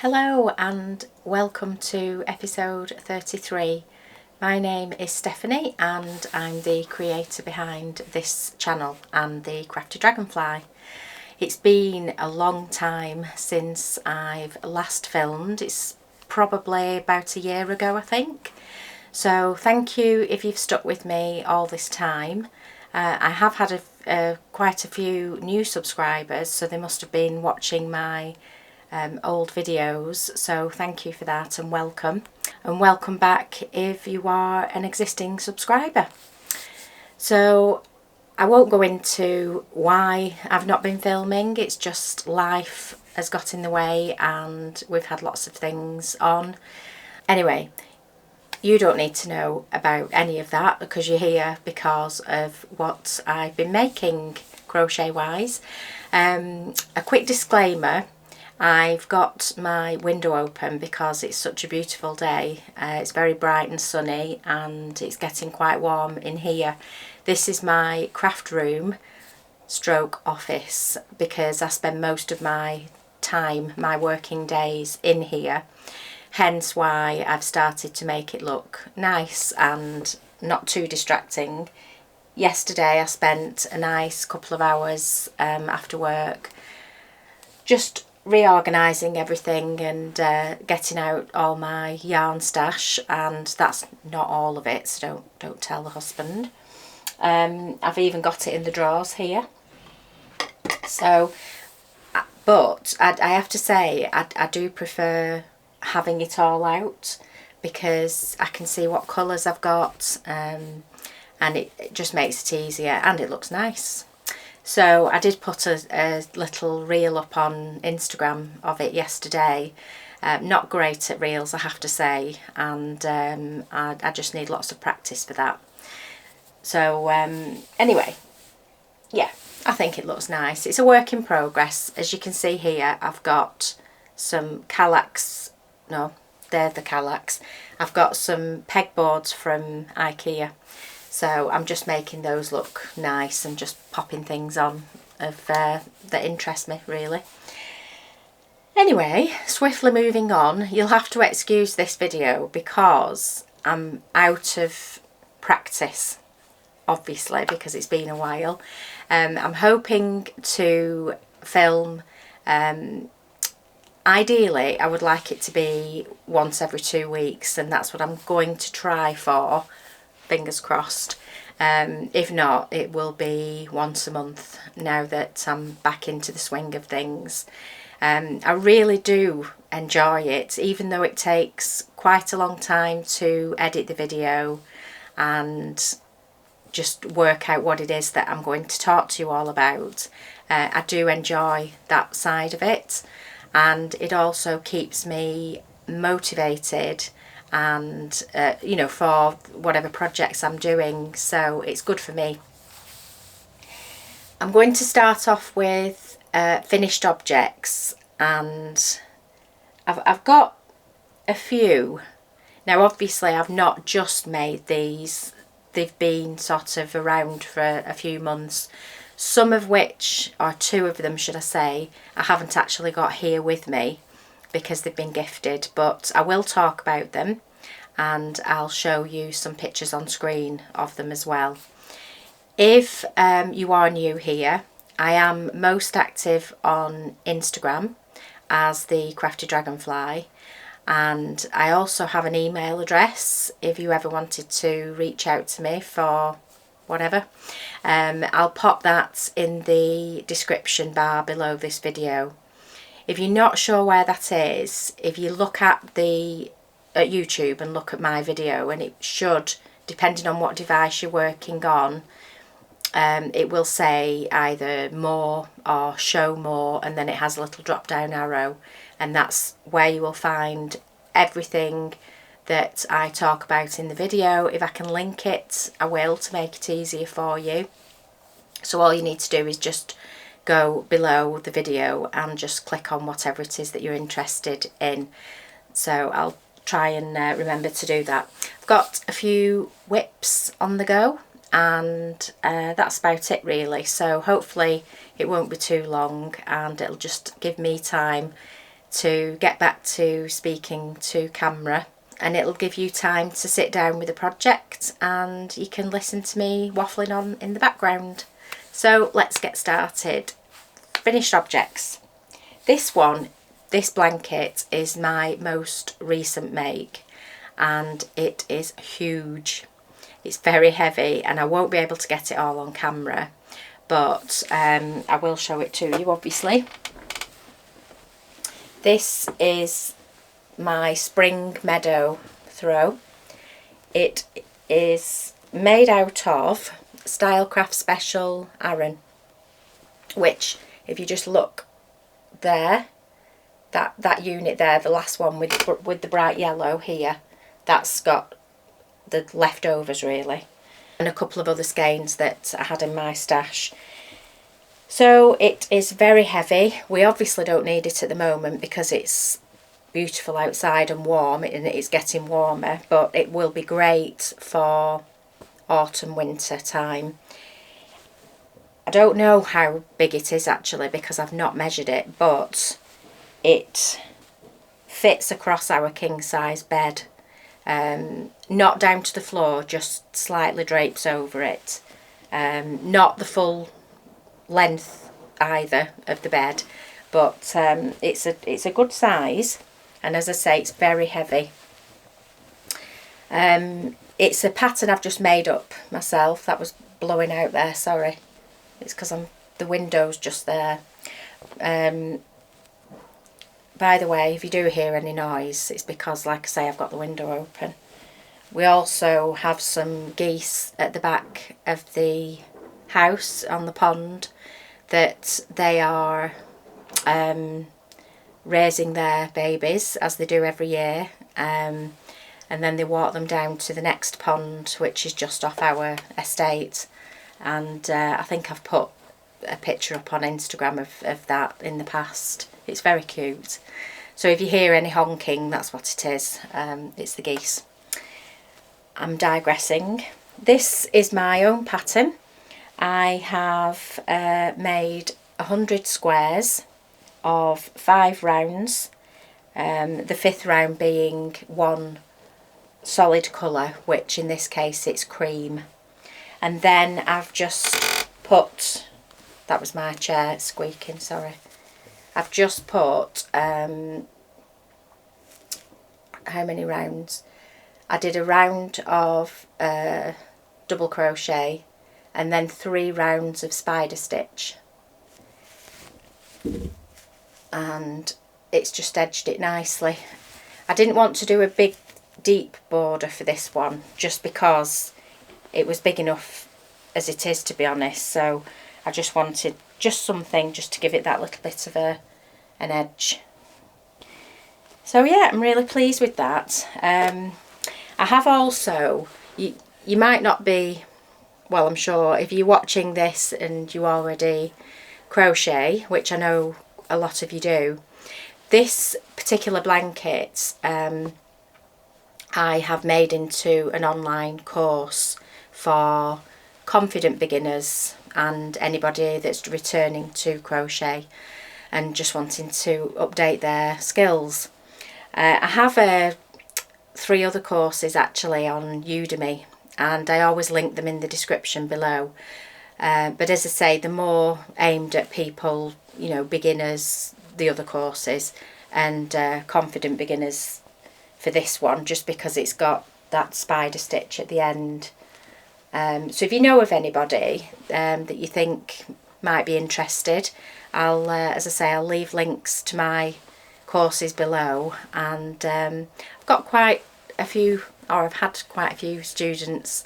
Hello and welcome to episode 33. My name is Stephanie and I'm the creator behind this channel and the Crafty Dragonfly. It's been a long time since I've last filmed. It's probably about a year ago, I think. So thank you if you've stuck with me all this time. I have had quite a few new subscribers, so they must have been watching my old videos, so thank you for that and welcome back if you are an existing subscriber. So I won't go into why I've not been filming, it's just life has got in the way and we've had lots of things on. Anyway, you don't need to know about any of that because you're here because of what I've been making crochet wise. A quick disclaimer, I've got my window open because it's such a beautiful day. It's very bright and sunny and it's getting quite warm in here. This is my craft room stroke office because I spend most of my time, my working days in here. Hence why I've started to make it look nice and not too distracting. Yesterday I spent a nice couple of hours after work just reorganising everything and getting out all my yarn stash, and that's not all of it, so don't tell the husband. I've even got it in the drawers here. So, but I have to say I do prefer having it all out because I can see what colours I've got, and it just makes it easier and it looks nice. So I did put a little reel up on Instagram of it yesterday. Not great at reels, I have to say, and I just need lots of practice for that. So anyway, yeah, I think it looks nice. It's a work in progress. As you can see here, I've got some Kallax, no, they're the Kallax. I've got some pegboards from IKEA. So I'm just making those look nice and just popping things on that interest me really. Anyway, swiftly moving on, you'll have to excuse this video because I'm out of practice, obviously, because it's been a while. I'm hoping to film, ideally I would like it to be once every 2 weeks, and that's what I'm going to try for. Fingers crossed. If not, it will be once a month now that I'm back into the swing of things. I really do enjoy it, even though it takes quite a long time to edit the video and just work out what it is that I'm going to talk to you all about. I do enjoy that side of it, and it also keeps me motivated and you know, for whatever projects I'm doing, so it's good for me. I'm going to start off with finished objects, and I've got a few. Now obviously I've not just made these, they've been sort of around for a few months, some of which, or two of them should I say, I haven't actually got here with me because they've been gifted, but I will talk about them and I'll show you some pictures on screen of them as well. If you are new here, I am most active on Instagram as the Crafty Dragonfly, and I also have an email address if you ever wanted to reach out to me for whatever. I'll pop that in the description bar below this video. If you're not sure where that is, if you look at YouTube and look at my video, and it should, depending on what device you're working on, it will say either more or show more, and then it has a little drop down arrow, and that's where you will find everything that I talk about in the video. If I can link it, I will, to make it easier for you. So all you need to do is just go below the video and just click on whatever it is that you're interested in. So I'll try and remember to do that. I've got a few whips on the go, and that's about it really. So hopefully it won't be too long and it'll just give me time to get back to speaking to camera, and it'll give you time to sit down with a project and you can listen to me waffling on in the background. So let's get started. Finished objects. This blanket is my most recent make, and it is huge. It's very heavy and I won't be able to get it all on camera, but I will show it to you obviously. This is my spring meadow throw. It is made out of Stylecraft Special Aran, which if you just look there, that unit there, the last one with the bright yellow here, that's got the leftovers really, and a couple of other skeins that I had in my stash. So it is very heavy. We obviously don't need it at the moment because it's beautiful outside and warm, and it's getting warmer, but it will be great for autumn winter time. I don't know how big it is actually because I've not measured it, but it fits across our king size bed, not down to the floor, just slightly drapes over it, not the full length either of the bed, but it's a good size, and as I say, it's very heavy. It's a pattern I've just made up myself. That was blowing out there, sorry, it's because the window's just there. By the way, if you do hear any noise, it's because, like I say, I've got the window open. We also have some geese at the back of the house on the pond that they are raising their babies, as they do every year, and then they walk them down to the next pond, which is just off our estate, and I think I've put a picture up on Instagram of that in the past. It's very cute. So if you hear any honking, that's what it is. It's the geese. I'm digressing. This is my own pattern. I have made 100 squares of 5 rounds, the 5th round being one solid colour, which in this case it's cream. And then I've just put, that was my chair squeaking, sorry. I've just put, how many rounds? I did a round of double crochet and then 3 rounds of spider stitch, and it's just edged it nicely. I didn't want to do a big deep border for this one just because it was big enough as it is, to be honest, so I just wanted just something just to give it that little bit of an edge. So yeah, I'm really pleased with that. I have also, you might not be, well, I'm sure if you're watching this and you already crochet, which I know a lot of you do, this particular blanket I have made into an online course for confident beginners and anybody that's returning to crochet and just wanting to update their skills. I have 3 other courses actually on Udemy, and I always link them in the description below. But as I say, the more aimed at people, you know, beginners, the other courses, and confident beginners for this one, just because it's got that spider stitch at the end. So if you know of anybody that you think might be interested, I'll, as I say, I'll leave links to my courses below, and I've got quite a few, or I've had quite a few students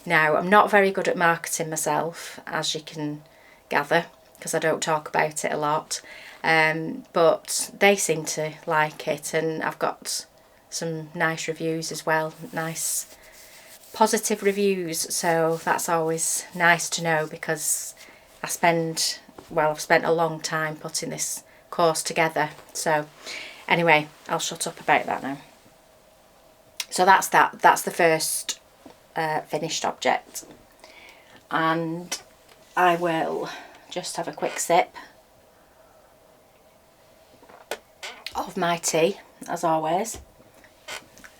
now. I'm not very good at marketing myself, as you can gather, because I don't talk about it a lot, but they seem to like it, and I've got some nice reviews as well, nice positive reviews, so that's always nice to know, because I've spent a long time putting this course together. So anyway, I'll shut up about that now. So that's the first finished object, and I will just have a quick sip of my tea, as always.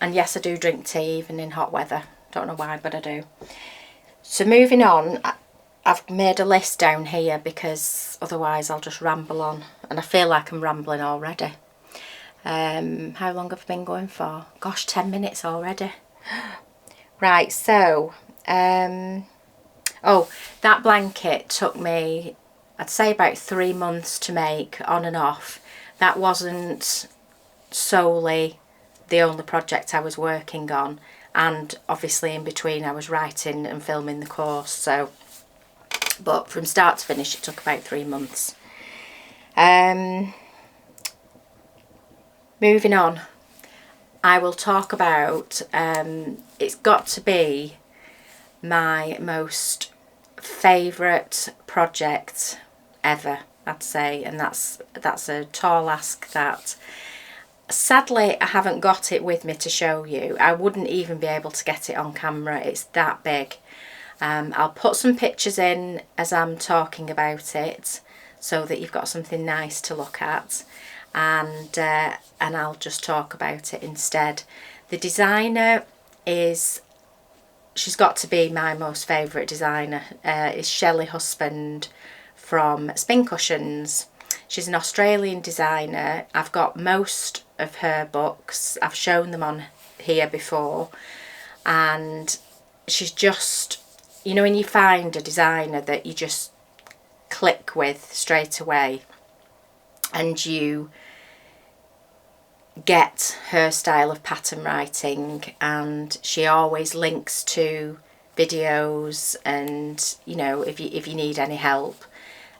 And yes, I do drink tea even in hot weather. Don't know why, but I do. So moving on, I've made a list down here because otherwise I'll just ramble on. And I feel like I'm rambling already. How long have I been going for? Gosh, 10 minutes already. Right, so, oh, that blanket took me, I'd say about 3 months to make, on and off. That wasn't solely the only project I was working on, and obviously in between I was writing and filming the course, so, but from start to finish it took about 3 months. Moving on, I will talk about, it's got to be my most favourite project ever, I'd say, and that's a tall ask that sadly I haven't got it with me to show you. I wouldn't even be able to get it on camera, it's that big. I'll put some pictures in as I'm talking about it so that you've got something nice to look at, and I'll just talk about it instead. The designer is, she's got to be my most favourite designer, is Shelley Husband from Spin Cushions. She's an Australian designer. I've got most of her books. I've shown them on here before, and she's just, you know, when you find a designer that you just click with straight away and you get her style of pattern writing, and she always links to videos and, you know, if you need any help.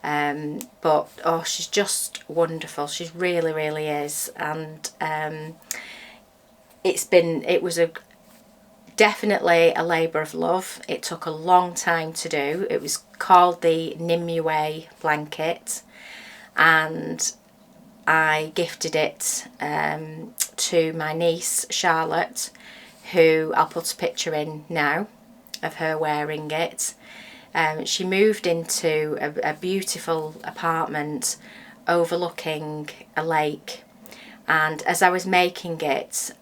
But oh, she's just wonderful. She really is, and it was definitely a labour of love. It took a long time to do. It was called the Nimue blanket, and I gifted it to my niece Charlotte, who I'll put a picture in now of her wearing it. She moved into a beautiful apartment overlooking a lake, and as I was making it,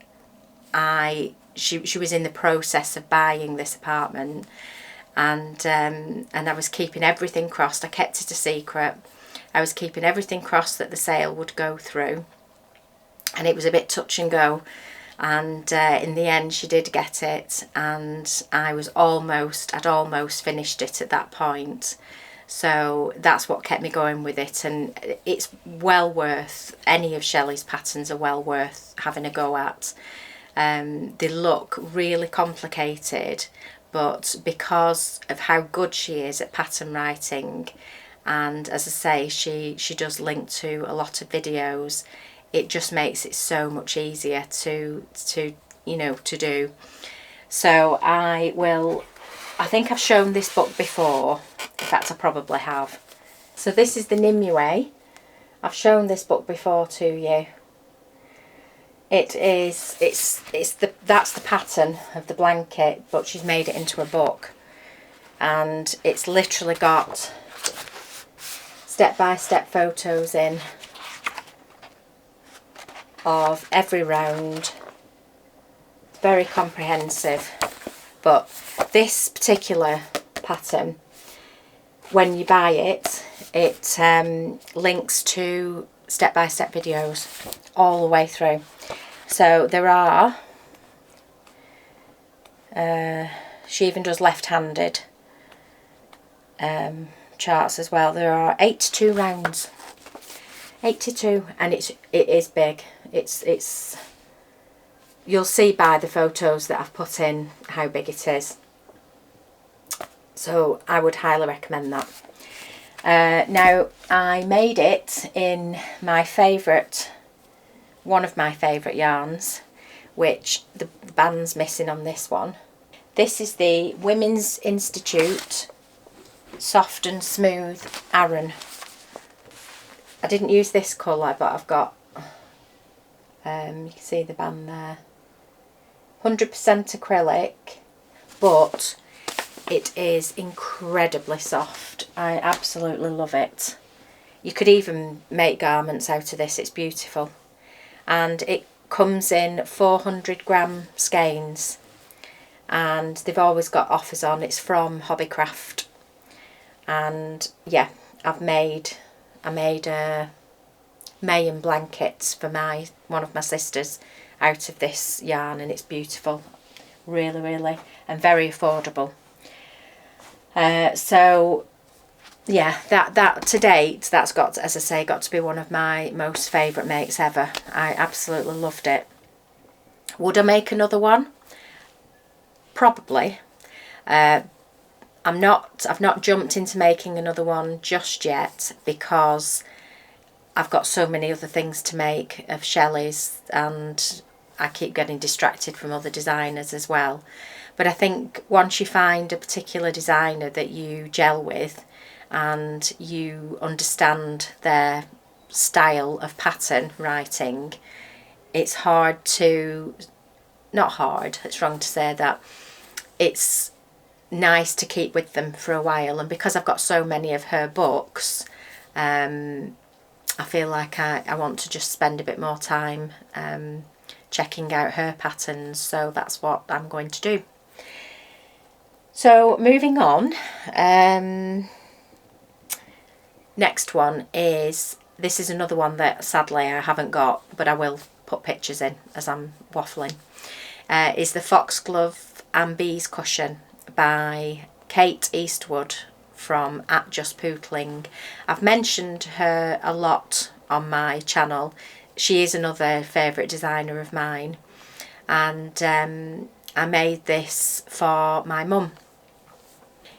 she was in the process of buying this apartment, and I was keeping everything crossed. I kept it a secret. I was keeping everything crossed that the sale would go through, and it was a bit touch and go, and in the end she did get it, and I'd almost finished it at that point. So that's what kept me going with it, and it's well worth, any of Shelley's patterns are well worth having a go at. They look really complicated, but because of how good she is at pattern writing, and as I say, she does link to a lot of videos, it just makes it so much easier to you know, to do. So I think I've shown this book before. In fact, I probably have. So this is the Nimue. I've shown this book before to you. That's the pattern of the blanket, but she's made it into a book, and it's literally got step-by-step photos in of every round. Very comprehensive. But this particular pattern, when you buy it, it links to step-by-step videos all the way through. So there are, she even does left-handed charts as well. There are 82 rounds, 82, and it is big. It's you'll see by the photos that I've put in how big it is. So I would highly recommend that. Now I made it in my favourite, one of my favourite yarns, which the band's missing on this one. This is the Women's Institute Soft and Smooth Aran. I didn't use this colour, but I've got, you can see the band there. 100% acrylic, but it is incredibly soft. I absolutely love it. You could even make garments out of this, it's beautiful. and it comes in 400-gram skeins, and they've always got offers on. It's from Hobbycraft, and yeah, I made a Mayan blankets for one of my sisters out of this yarn, and it's beautiful, really, and very affordable. So yeah, that to date, that's got, as I say, got to be one of my most favourite makes ever. I absolutely loved it. Would I make another one? Probably. I've not jumped into making another one just yet, because I've got so many other things to make of Shelley's, and I keep getting distracted from other designers as well. But I think once you find a particular designer that you gel with and you understand their style of pattern writing, it's hard to, not hard, it's wrong to say that, it's nice to keep with them for a while. And because I've got so many of her books, I feel like I want to just spend a bit more time checking out her patterns, so that's what I'm going to do. So moving on, next one is, this is another one that sadly I haven't got, but I will put pictures in as I'm waffling, is the Foxglove and Bees cushion by Kate Eastwood from @JustPootling. I've mentioned her a lot on my channel. She is another favourite designer of mine, and I made this for my mum.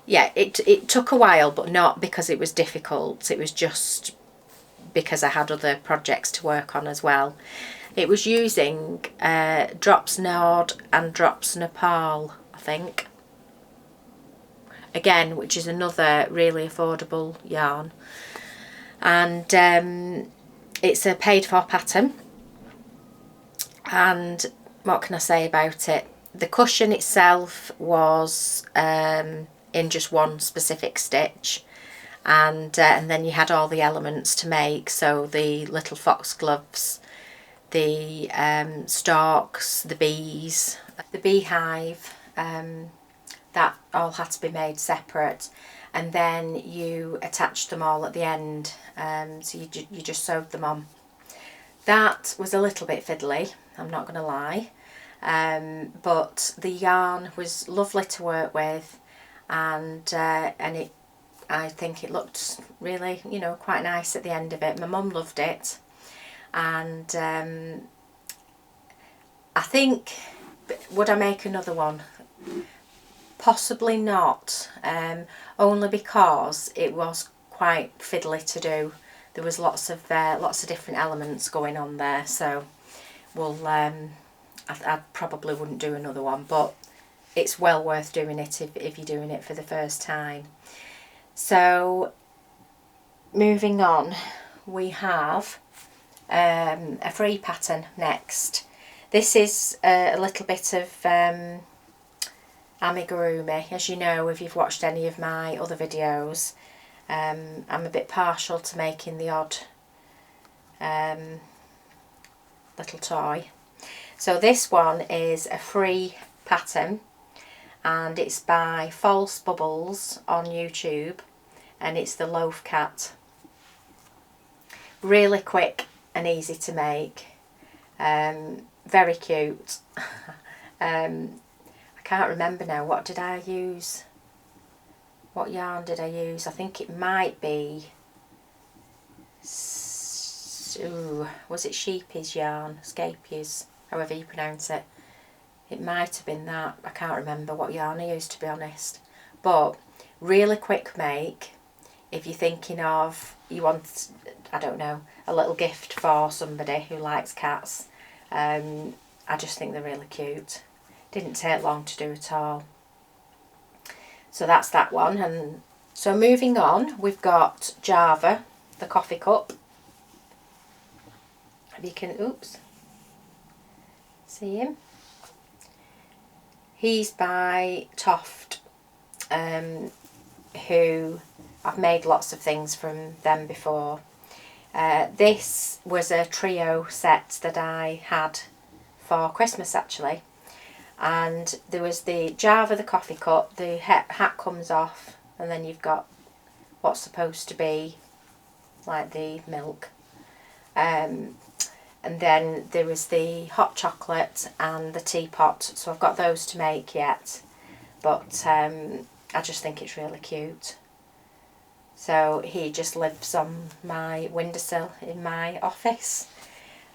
Yeah, it took a while, but not because it was difficult. It was just because I had other projects to work on as well. It was using Drops Nord and Drops Nepal, I think. Again, which is another really affordable yarn. And it's a paid for pattern. And what can I say about it? The cushion itself was in just one specific stitch, and then you had all the elements to make, so the little foxgloves, the stalks, the bees, the beehive, that all had to be made separate, and then you attached them all at the end, so you just sewed them on. That was a little bit fiddly, I'm not going to lie, but the yarn was lovely to work with, and I think it looked really, you know, quite nice at the end of it. My mum loved it, and I think, would I make another one? Possibly not, only because it was quite fiddly to do. There was lots of different elements going on there, so I probably wouldn't do another one, but it's well worth doing it if you're doing it for the first time. So moving on, we have a free pattern next. This is a little bit of amigurumi. As you know, if you've watched any of my other videos, I'm a bit partial to making the odd little toy. So this one is a free pattern, and it's by False Bubbles on YouTube, and it's the Loaf Cat. Really quick and easy to make, very cute. I can't remember now, what did I use? What yarn did I use? I think it might be, was it Sheepy's yarn? Scapy's, however you pronounce it. It might have been that. I can't remember what yarn I used, to be honest. But really quick make if you're thinking of, you want, I don't know, a little gift for somebody who likes cats. I just think they're really cute. Didn't take long to do at all. So that's that one. And so moving on, we've got Java, the coffee cup. If you can, oops, see him. He's by Toft, who I've made lots of things from them before. This was a trio set that I had for Christmas actually, and there was the jar for the coffee cup, the hat comes off, and then you've got what's supposed to be like the milk, and then there was the hot chocolate and the teapot, so I've got those to make yet, but I just think it's really cute. So he just lives on my windowsill in my office.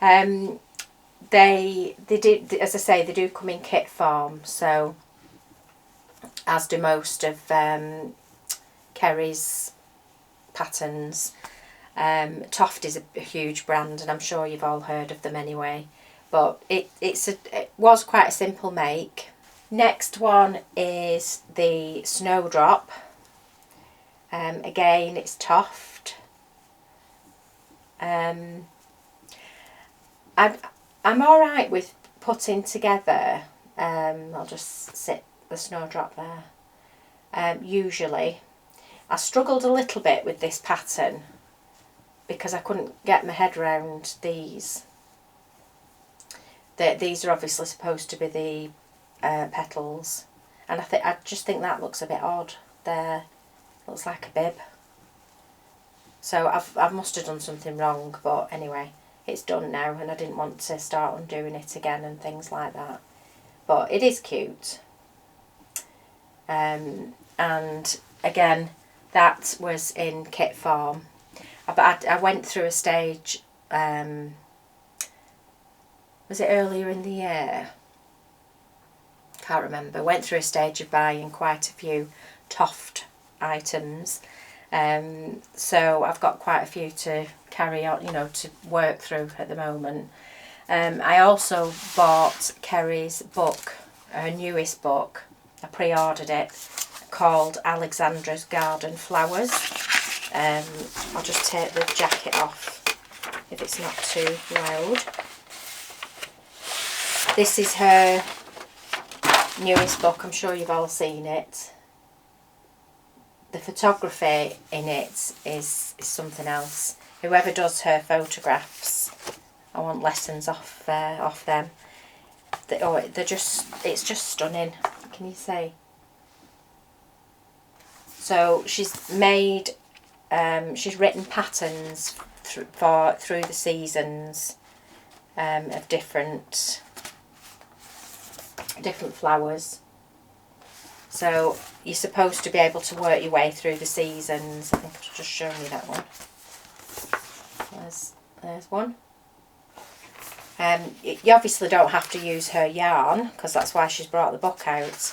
They do, as I say, they do come in kit form, so as do most of Kerry's patterns. Toft is a huge brand, and I'm sure you've all heard of them anyway, but it was quite a simple make. Next one is the Snowdrop. Again, it's Toft. I'm alright with putting together, I'll just sit the Snowdrop there. Usually I struggled a little bit with this pattern because I couldn't get my head around these. These are obviously supposed to be the petals, and I just think that looks a bit odd there. Looks like a bib. So I must have done something wrong, but anyway, it's done now, and I didn't want to start undoing it again and things like that. But it is cute. And again, that was in kit form. But I went through a stage, was it earlier in the year? Can't remember. Went through a stage of buying quite a few Toft items, so I've got quite a few to carry on, to work through at the moment. I also bought Kerry's book, her newest book. I pre-ordered it, called Alexandra's Garden Flowers. I'll just take the jacket off if it's not too loud. This is her newest book. I'm sure you've all seen it. The photography in it is something else. Whoever does her photographs, I want lessons off them. It's just stunning. Can you see? So she's made, she's written patterns through the seasons of different flowers. So you're supposed to be able to work your way through the seasons. I think I've just shown you that one. There's one. You obviously don't have to use her yarn, because that's why she's brought the book out.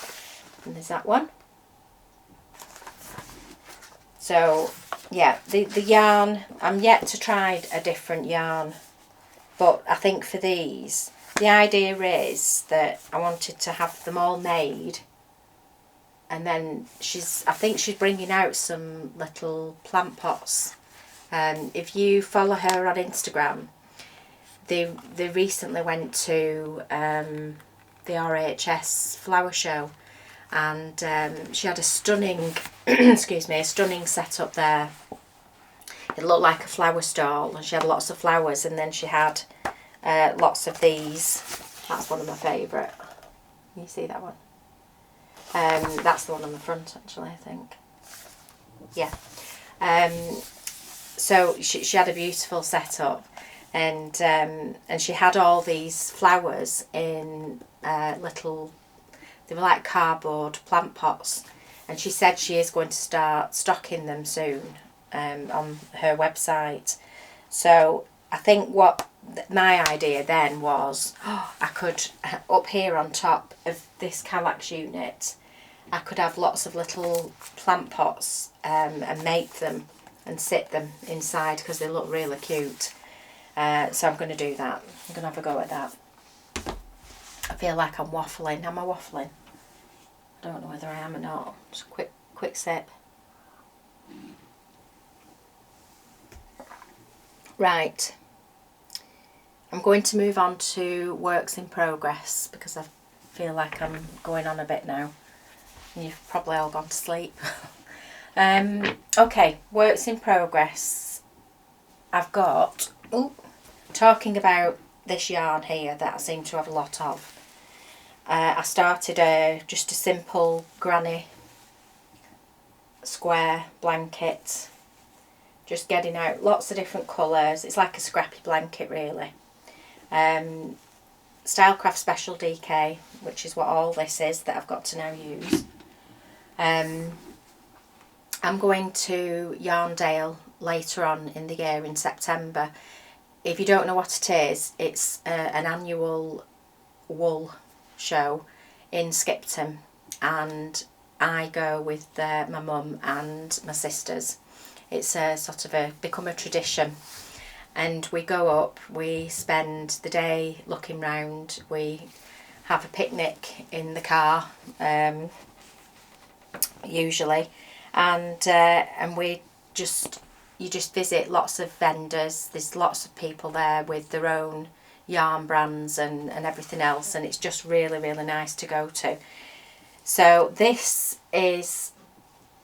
And there's that one. So yeah, the yarn, I'm yet to try a different yarn, but I think for these, the idea is that I wanted to have them all made. And then I think she's bringing out some little plant pots. If you follow her on Instagram, they recently went to the RHS flower show, and she had a stunning, excuse me, a stunning setup there. It looked like a flower stall, and she had lots of flowers, and then she had lots of these. That's one of my favourite. Can you see that one? That's the one on the front, actually, I think. Yeah. So she had a beautiful setup, and she had all these flowers in little, they were like cardboard plant pots, and she said she is going to start stocking them soon on her website. So I think what my idea then was, I could, up here on top of this Kallax unit, I could have lots of little plant pots and make them and sit them inside, because they look really cute. So I'm going to do that. I'm going to have a go at that. I feel like I'm waffling. Am I waffling? I don't know whether I am or not. Just a quick sip. Right. I'm going to move on to works in progress, because I feel like I'm going on a bit now. And you've probably all gone to sleep. Okay, works in progress. I've got, talking about this yarn here that I seem to have a lot of. I started just a simple granny square blanket, just getting out lots of different colours. It's like a scrappy blanket really. Stylecraft Special DK, which is what all this is that I've got to now use. I'm going to Yarndale later on in the year in September. If you don't know what it is, it's an annual wool show in Skipton, and I go with my mum and my sisters. It's become a tradition, and we go up, we spend the day looking round, we have a picnic in the car usually, and you just visit lots of vendors. There's lots of people there with their own yarn brands and everything else, and it's just really, really nice to go to. So this is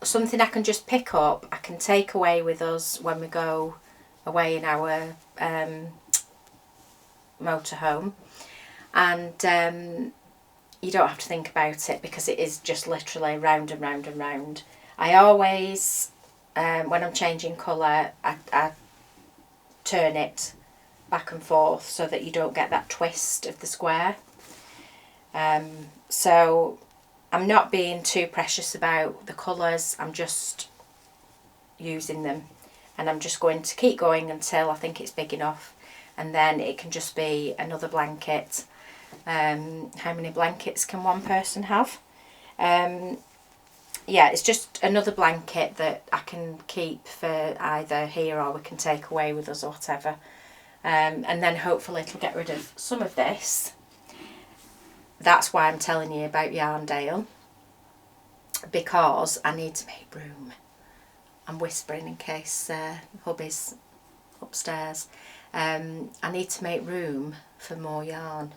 something I can just pick up, I can take away with us when we go away in our motorhome, and you don't have to think about it because it is just literally round and round and round. I always, when I'm changing colour, I turn it back and forth so that you don't get that twist of the square. So I'm not being too precious about the colours, I'm just using them, and I'm just going to keep going until I think it's big enough, and then it can just be another blanket. How many blankets can one person have? Yeah, it's just another blanket that I can keep for either here or we can take away with us or whatever. And then hopefully it'll get rid of some of this. That's why I'm telling you about Yarndale, because I need to make room. I'm whispering in case hubby's upstairs. I need to make room for more yarn.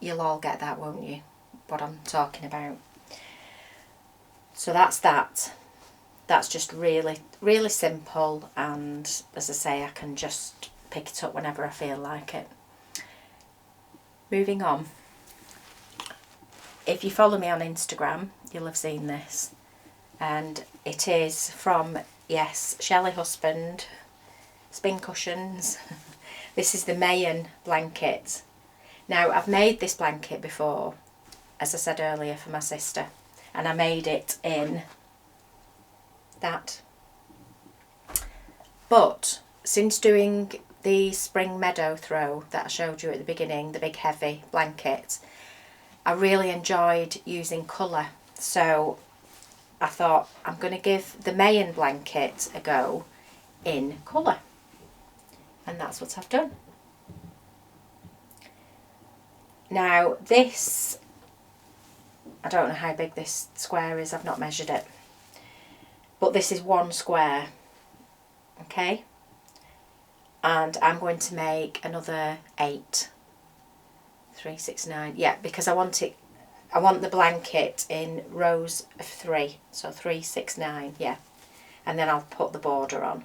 You'll all get that, won't you? What I'm talking about. So that's that. That's just really, really simple, and as I say, I can just pick it up whenever I feel like it. Moving on. If you follow me on Instagram, you'll have seen this, and it is from, yes, Shelley Husband, Spin Cushions. This is the Mayan Blanket. Now, I've made this blanket before, as I said earlier, for my sister, and I made it in that. But since doing the spring meadow throw that I showed you at the beginning, the big heavy blanket, I really enjoyed using colour. So I thought I'm going to give the Mayan blanket a go in colour, and that's what I've done. Now this, I don't know how big this square is, I've not measured it, but this is one square, okay, and I'm going to make another 8, 3, 6, 9, yeah, because I want the blanket in rows of 3, so 3, 6, 9, yeah, and then I'll put the border on.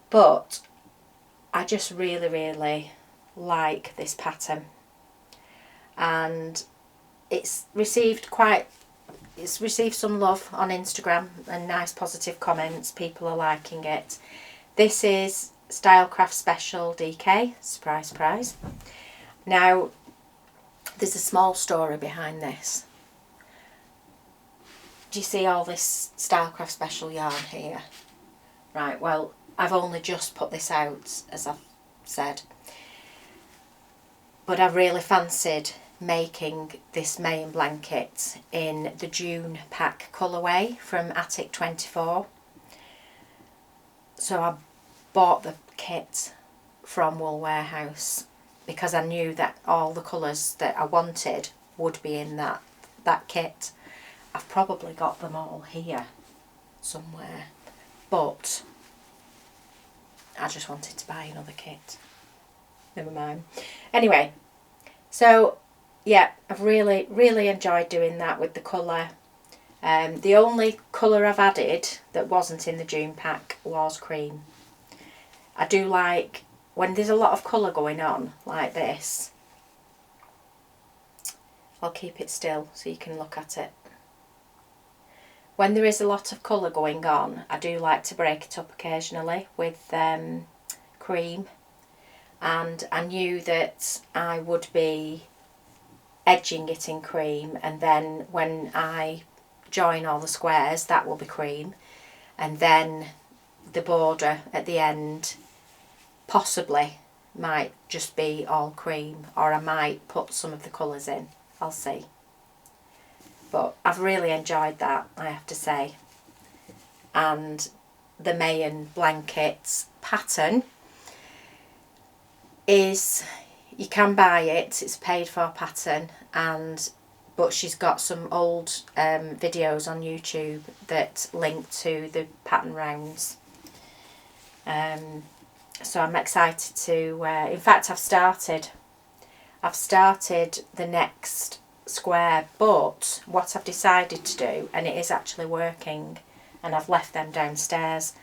But I just really, really like this pattern, and it's received some love on Instagram and nice positive comments. People are liking it. This is Stylecraft Special DK, surprise, surprise. Now, there's a small story behind this. Do you see all this Stylecraft Special yarn here? Right, well, I've only just put this out, as I've said, but I really fancied making this Mayan blanket in the June pack colourway from Attic 24. So I bought the kit from Wool Warehouse because I knew that all the colours that I wanted would be in that kit. I've probably got them all here somewhere, but I just wanted to buy another kit. Never mind. Anyway, so yeah, I've really, really enjoyed doing that with the colour. The only colour I've added that wasn't in the June pack was cream. I do like when there's a lot of colour going on like this. I'll keep it still so you can look at it. When there is a lot of colour going on, I do like to break it up occasionally with cream, and I knew that I would be edging it in cream, and then when I join all the squares that will be cream, and then the border at the end possibly might just be all cream, or I might put some of the colours in. I'll see. But I've really enjoyed that, I have to say. And the Mayan Blankets pattern is, you can buy it, it's a paid for pattern, but she's got some old videos on YouTube that link to the pattern rounds. So I'm excited to, in fact I've started the next square, but what I've decided to do, and it is actually working, and I've left them downstairs,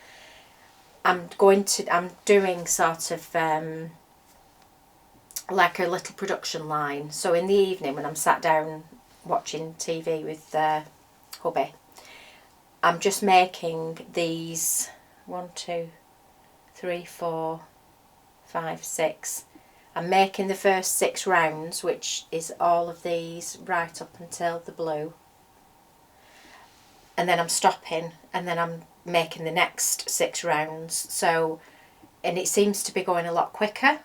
I'm doing sort of like a little production line. So in the evening when I'm sat down watching TV with hubby, I'm just making these 1, 2, 3, 4, 5, 6. I'm making the first 6 rounds, which is all of these right up until the blue, and then I'm stopping, and then I'm making the next 6 rounds. So, and it seems to be going a lot quicker.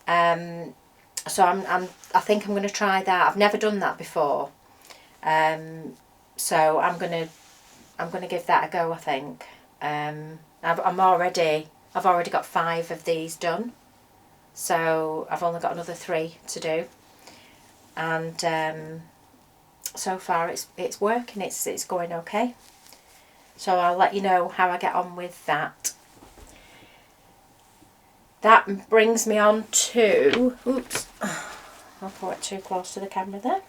So I think I'm going to try that. I've never done that before, so I'm going to give that a go, I think. I've already got 5 of these done, so I've only got another 3 to do, and so far it's working. It's going okay. So I'll let you know how I get on with that. That brings me on to, oops, I'll put it too close to the camera there.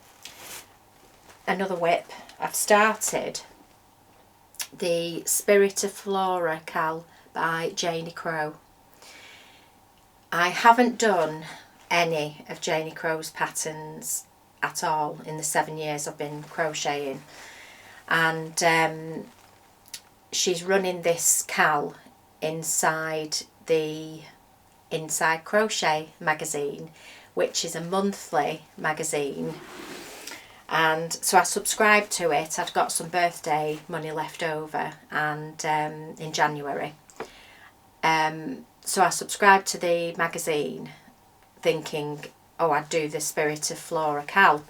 Another whip. I've started the Spirit of Flora Cal by Janie Crow. I haven't done any of Janie Crow's patterns at all in the 7 years I've been crocheting, and she's running this Cal inside the Inside Crochet magazine, which is a monthly magazine, and so I subscribed to it. I'd got some birthday money left over, and in January, so I subscribed to the magazine thinking, oh, I'd do the Spirit of Flora Cal,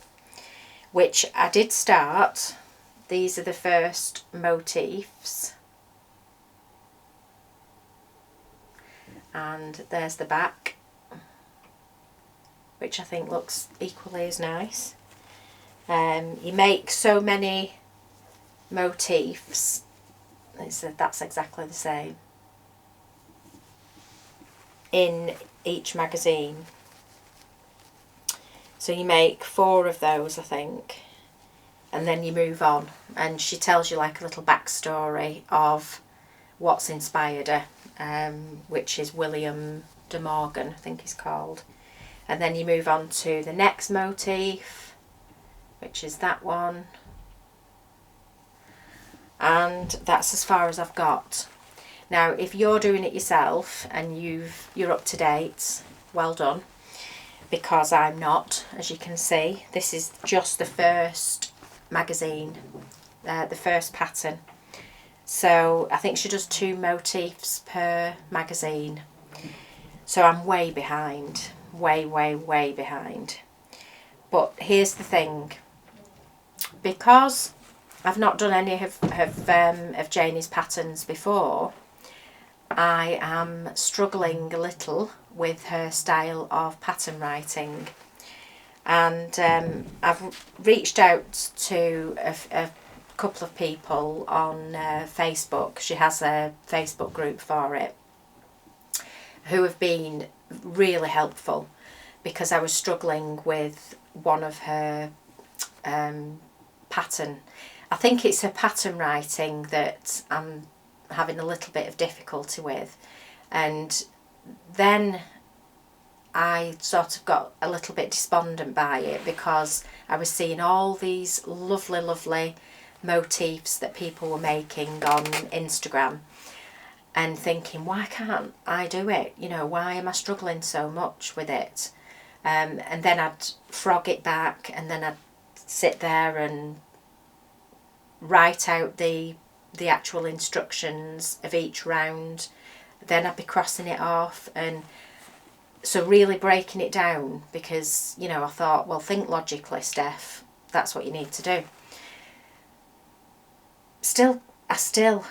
which I did start. These are the first motifs, and there's the back, which I think looks equally as nice. You make so many motifs, that's exactly the same in each magazine. So you make 4 of those, I think, and then you move on, and she tells you like a little backstory of what's inspired her, which is William de Morgan, I think he's called. And then you move on to the next motif, which is that one, and that's as far as I've got. Now if you're doing it yourself and you're up to date, well done, because I'm not, as you can see. This is just the first magazine, the first pattern. So I think she does 2 motifs per magazine. So I'm way behind, way behind. But here's the thing, because I've not done any of Janie's patterns before, I am struggling a little with her style of pattern writing, and I've reached out to a couple of people on Facebook. She has a Facebook group for it, who have been really helpful, because I was struggling with one of her pattern. I think it's her pattern writing that I'm having a little bit of difficulty with, And then I sort of got a little bit despondent by it, because I was seeing all these lovely, lovely motifs that people were making on Instagram, and thinking, why can't I do it? You know, why am I struggling so much with it? And then I'd frog it back, and then I'd sit there and write out the actual instructions of each round. Then I'd be crossing it off, and so really breaking it down, because, you know, I thought, well, think logically, Steph, that's what you need to do. I still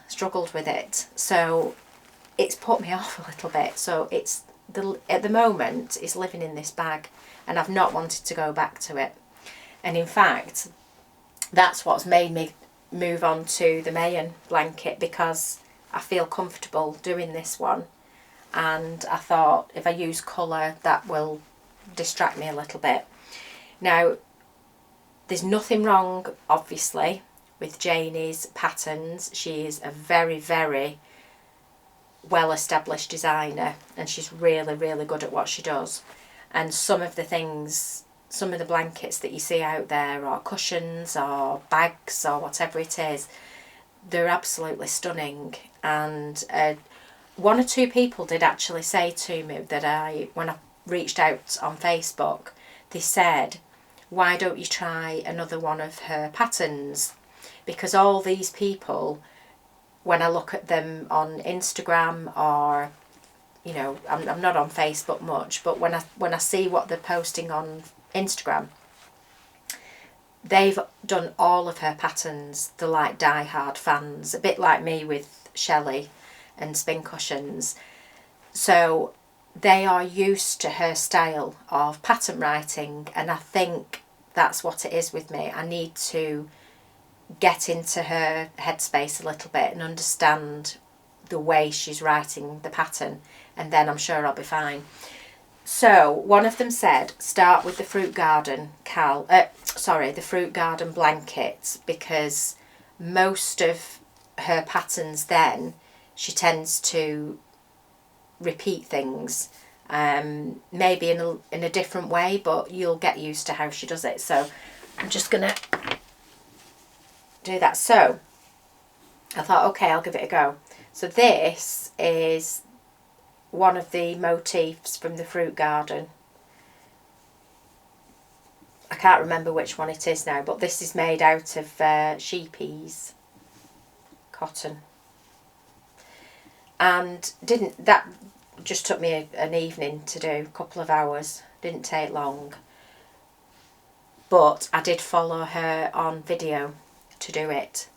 struggled with it, so it's put me off a little bit. So at the moment it's living in this bag, and I've not wanted to go back to it. And in fact, that's what's made me move on to the Mayan blanket, because I feel comfortable doing this one, and I thought if I use colour, that will distract me a little bit. Now, there's nothing wrong, obviously, with Janie's patterns. She is a very, very well-established designer, and she's really, really good at what she does. And some of the blankets that you see out there, or cushions or bags or whatever it is, they're absolutely stunning. And one or two people did actually say to me that when I reached out on Facebook, they said, why don't you try another one of her patterns? Because all these people, when I look at them on Instagram, or, you know, I'm not on Facebook much, but when I see what they're posting on Instagram, they've done all of her patterns. They're like die-hard fans, a bit like me with Shelley and Spin Cushions. So they are used to her style of pattern writing, and I think that's what it is with me. I need to get into her headspace a little bit and understand the way she's writing the pattern, and then I'm sure I'll be fine. So one of them said, start with the Fruit Garden the Fruit Garden blankets, because most of her patterns then, she tends to repeat things, maybe in a different way, but you'll get used to how she does it. So I'm just gonna do that. So I thought, okay, I'll give it a go. So this is one of the motifs from the Fruit Garden. I can't remember which one it is now, but this is made out of sheepies cotton, and that just took me an evening to do, a couple of hours, didn't take long. But I did follow her on video to do it.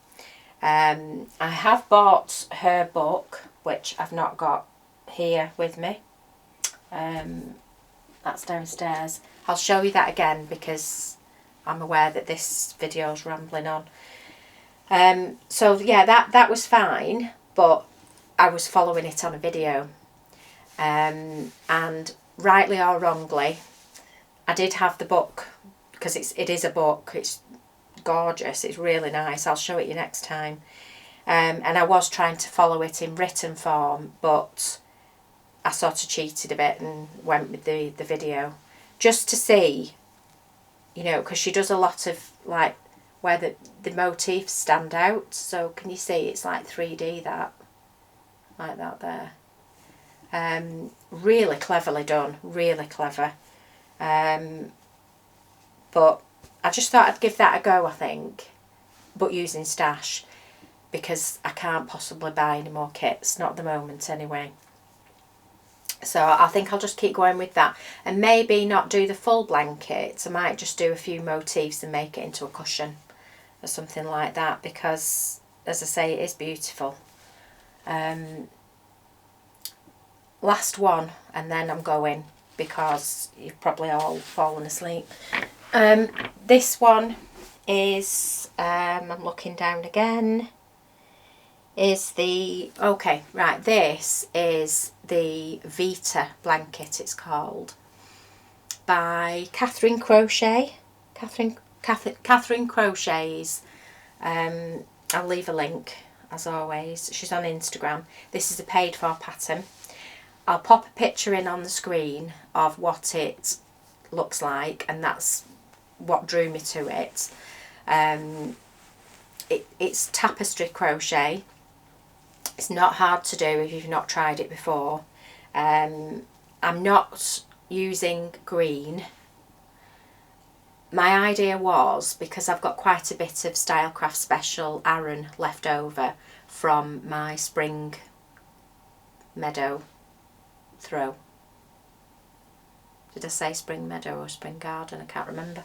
I have bought her book, which I've not got here with me. That's downstairs. I'll show you that again, because I'm aware that this video's rambling on. So yeah, that was fine, but I was following it on a video. And rightly or wrongly, I did have the book, because it is a book. It's gorgeous, it's really nice. I'll show it you next time. And I was trying to follow it in written form, but I sort of cheated a bit and went with the video, just to see, you know, because she does a lot of like where the motifs stand out. So can you see it's like 3D, that, like that there. Really cleverly done, really clever. But I just thought I'd give that a go, I think, but using stash, because I can't possibly buy any more kits, not at the moment anyway. So I think I'll just keep going with that, and maybe not do the full blanket. I might just do a few motifs and make it into a cushion or something like that, because, as I say, it is beautiful. Last one, and then I'm going, because you've probably all fallen asleep. This one is, I'm looking down again, is the, okay, right, this is the Vita Blanket, it's called, by Catherine Crochet. Catherine Crochet's, I'll leave a link as always. She's on Instagram. This is a paid for pattern. I'll pop a picture in on the screen of what it looks like, and that's what drew me to it. It's tapestry crochet. It's not hard to do if you've not tried it before. I'm not using green. My idea was, because I've got quite a bit of Stylecraft Special Aran left over from my spring meadow throw. Did I say spring meadow or spring garden? I can't remember.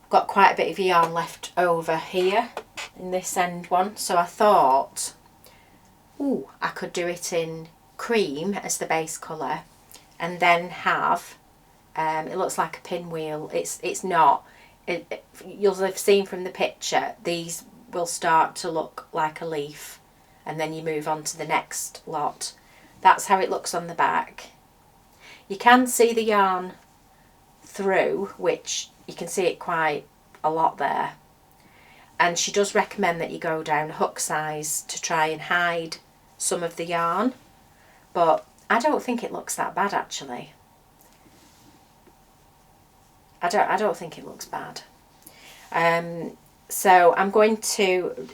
Got quite a bit of yarn left over here in this end one, so I thought, ooh, I could do it in cream as the base colour, and then have it looks like a pinwheel. It's not. You'll have seen from the picture, these will start to look like a leaf, and then you move on to the next lot. That's how it looks on the back. You can see the yarn through, which you can see it quite a lot there. And she does recommend that you go down hook size to try and hide some of the yarn, but I don't think it looks that bad actually. I don't think it looks bad. So I'm going to,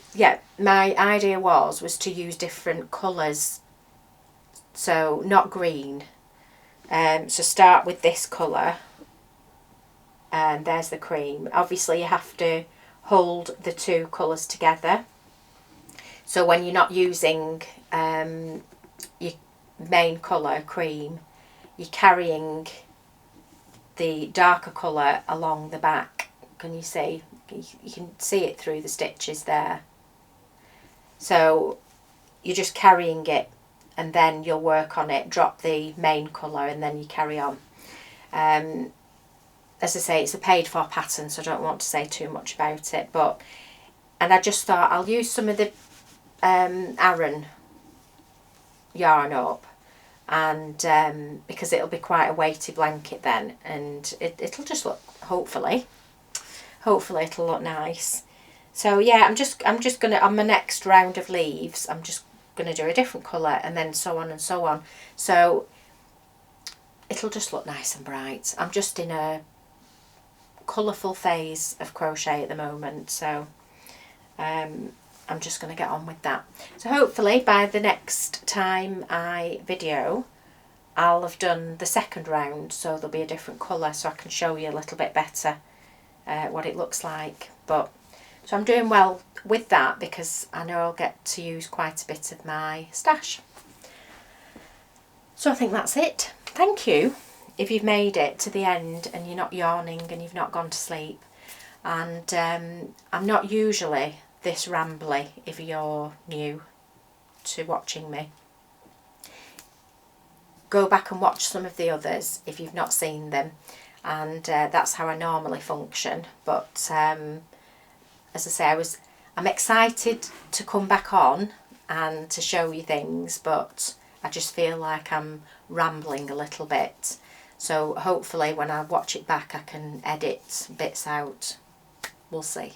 my idea was to use different colours, so not green. So start with this colour, and there's the cream. Obviously you have to hold the two colours together, so when you're not using your main colour, cream, you're carrying the darker colour along the back. Can you see? You can see it through the stitches there. So you're just carrying it, and then you'll work on it, drop the main colour, and then you carry on. As I say, it's a paid for pattern, so I don't want to say too much about it, and I just thought I'll use some of the Aran yarn up, and because it'll be quite a weighty blanket then, and it'll just look, hopefully it'll look nice. So yeah, I'm just gonna, on my next round of leaves, I'm just gonna do a different colour, and then so on and so on, so it'll just look nice and bright. I'm just in a colourful phase of crochet at the moment, so I'm just going to get on with that. So hopefully by the next time I video, I'll have done the second round, so there'll be a different colour, so I can show you a little bit better what it looks like. But so I'm doing well with that, because I know I'll get to use quite a bit of my stash. So I think that's it. Thank you if you've made it to the end and you're not yawning and you've not gone to sleep. And I'm not usually this rambly if you're new to watching me. Go back and watch some of the others if you've not seen them, and that's how I normally function. But as I say, I'm excited to come back on and to show you things, but I just feel like I'm rambling a little bit. So hopefully when I watch it back I can edit bits out. We'll see.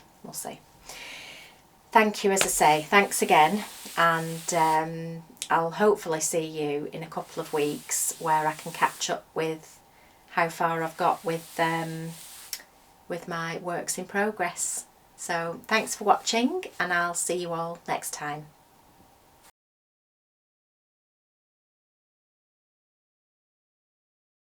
Thank you, as I say, thanks again, and I'll hopefully see you in a couple of weeks where I can catch up with how far I've got with my works in progress. So thanks for watching, and I'll see you all next time.